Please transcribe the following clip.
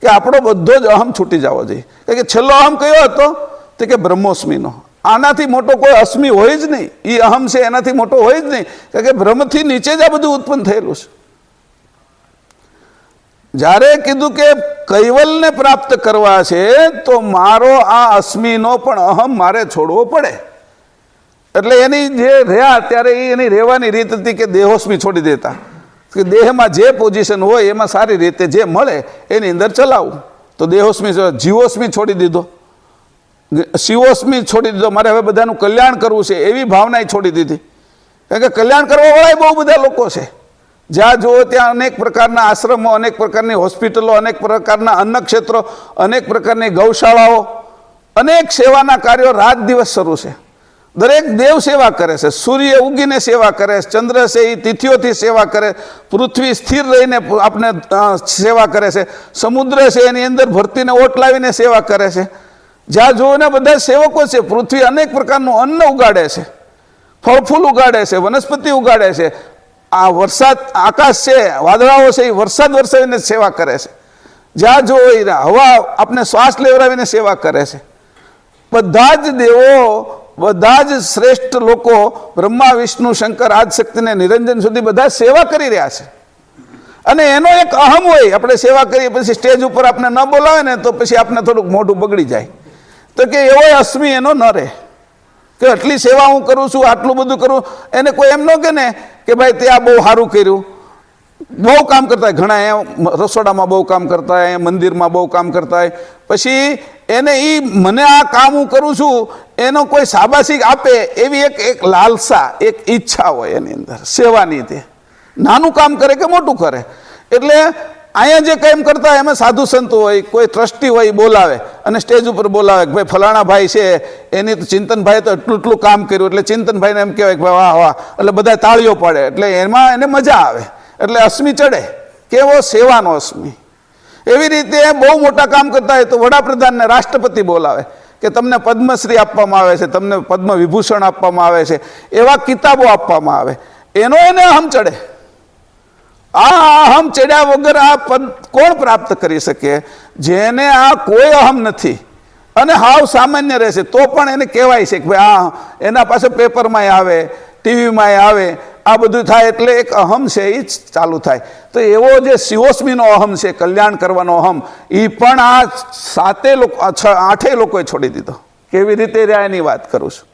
કે આપણો બધો જ અહમ છૂટી જવો જોઈએ. કારણ કે છેલ્લો અહમ કયો હતો તો કે બ્રહ્મોસ્મીનો. આનાથી મોટો કોઈ અસ્મી હોય જ નહીં. એ અહમ છે એનાથી મોટો હોય જ નહીં, કારણ કે બ્રહ્મથી નીચે જ આ બધું ઉત્પન્ન થયેલું છે. જ્યારે કીધું કે કૈવલ્યને પ્રાપ્ત કરવા છે તો મારો આ અસ્મીનો પણ અહમ મારે છોડવો પડે. એટલે એની જે રહ્યા ત્યારે એની રહેવાની રીત હતી કે દેહોસ્મી છોડી દેતા, કે દેહમાં જે પોઝિશન હોય એમાં સારી રીતે જે મળે એની અંદર ચલાવવું. તો દેહોસ્મી જીવોસ્મી છોડી દીધો, શિવોસ્મી છોડી દીધો. મારે હવે બધાનું કલ્યાણ કરવું છે એવી ભાવના છોડી દીધી. કારણ કે કલ્યાણ કરવાવાળા બહુ બધા લોકો છે. જ્યાં જુઓ ત્યાં અનેક પ્રકારના આશ્રમો, અનેક પ્રકારની હોસ્પિટલો, અનેક પ્રકારના અન્ન ક્ષેત્રો, અનેક પ્રકારની ગૌશાળાઓ, અનેક સેવાના કાર્યો રાત દિવસ શરૂ છે. દરેક દેવ સેવા કરે છે. સૂર્ય ઉગીને સેવા કરે છે, ચંદ્ર છે એ તિથિઓથી સેવા કરે, પૃથ્વી સ્થિર રહીને આપણે સેવા કરે છે, સમુદ્ર છે એની અંદર ભરતીને ઓટ લાવીને સેવા કરે છે. જ્યાં જુઓ ને બધા સેવકો છે. પૃથ્વી અનેક પ્રકારનું અન્ન ઉગાડે છે, ફળ ફૂલ ઉગાડે છે, વનસ્પતિ ઉગાડે છે. આ વરસાદ, આકાશ છે, વાદળાઓ છે એ વરસાદ વરસાવીને સેવા કરે છે. જ્યાં જુઓ એ હવા આપણે શ્વાસ લેવડાવીને સેવા કરે છે. બધા જ દેવો, બધા જ શ્રેષ્ઠ લોકો, બ્રહ્મા વિષ્ણુ શંકર આદ શક્તિને નિરંજન સુધી બધા સેવા કરી રહ્યા છે. અને એનો એક અહમ હોય. આપણે સેવા કરીએ પછી સ્ટેજ ઉપર આપણે ન બોલાવે ને તો પછી આપણે થોડુંક મોઢું બગડી જાય. તો કે એવો અસ્મી એનો ન રહે કે આટલી સેવા હું કરું છું, આટલું બધું કરું. એને કોઈ એમ ન કે ને કે ભાઈ તે આ બહુ સારું કર્યું, બહુ કામ કરતા હોય. ઘણા અહીંયા રસોડામાં બહુ કામ કરતા હોય, મંદિરમાં બહુ કામ કરતા હોય. પછી એને મને આ કામ હું કરું છું એનો કોઈ શાબાશી આપે એવી એક લાલસા, એક ઈચ્છા હોય એની અંદર સેવાની. તે નાનું કામ કરે કે મોટું કરે. એટલે અહીંયા જે કામ કરતા હોય એમાં સાધુ સંત હોય, કોઈ ટ્રસ્ટી હોય, બોલાવે અને સ્ટેજ ઉપર બોલાવે કે ભાઈ ફલાણા ભાઈ છે એની તો ચિંતનભાઈ તો એટલું કામ કર્યું, એટલે ચિંતનભાઈને એમ કહેવાય કે ભાઈ વાહ વાહ, એટલે બધા તાળીઓ પાડે. એટલે એમાં એને મજા આવે, એટલે અસ્મી ચડે. કેવો સેવાનો અસ્મી. એવી રીતે બહુ મોટા કામ કરતા હોય તો વડાપ્રધાનને રાષ્ટ્રપતિ બોલાવે કે તમને પદ્મશ્રી આપવામાં આવે છે, તમને પદ્મ વિભૂષણ આપવામાં આવે છે, એવા કિતાબો આપવામાં આવે. એનો એને અહમ ચડે. આ અહમ ચડ્યા વગર આ પદ કોણ પ્રાપ્ત કરી શકે? જેને આ કોઈ અહમ નથી અને હાવ સામાન્ય રહેશે તો પણ એને કહેવાય છે કે ભાઈ આ એના પાસે પેપરમાં આવે, ટીવીમાં આવે, આ બધું થાય. એટલે એક અહમ છે એ જ ચાલુ થાય. તો એવો જે શિવોસ્મીનો અહમ છે, કલ્યાણ કરવાનો અહમ, એ પણ આ 7 લોકો 8 લોકોએ છોડી દીધો. કેવી રીતે રહ્યા એની વાત કરું છું.